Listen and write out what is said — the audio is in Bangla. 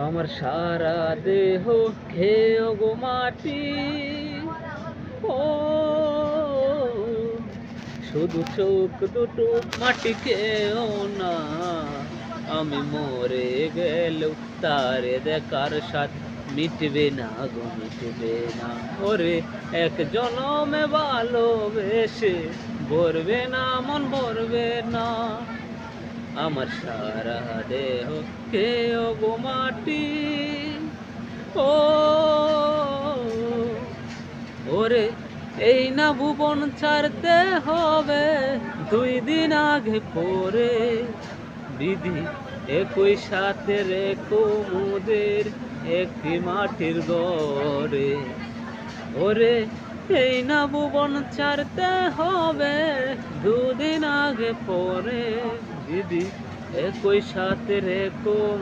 আমার সারা দেহ খেয়ে গো মাটি, ও শুধু চোখ দুটো মাটি খেয়েও না। আমি মরে গেলেও তারে দেখার স্বাদ মিটবে না গো, মিটবে না। ওরে এক জনমে ভালোবেসে ভরবে না, মন ভরবে না। আমার সারা দেহ খেয়েও গো মাটি, ও ওরে এই না ভুবন ছাড়তে হবে 2 দিন আগে পরে। বিধি একই সাথে রেখো মোদের একটি মাটির ঘরে। ওরে এই না ভুবন ছাড়তে হবে 2 দিন আগে পরে। দিদি একই সাথে রেখো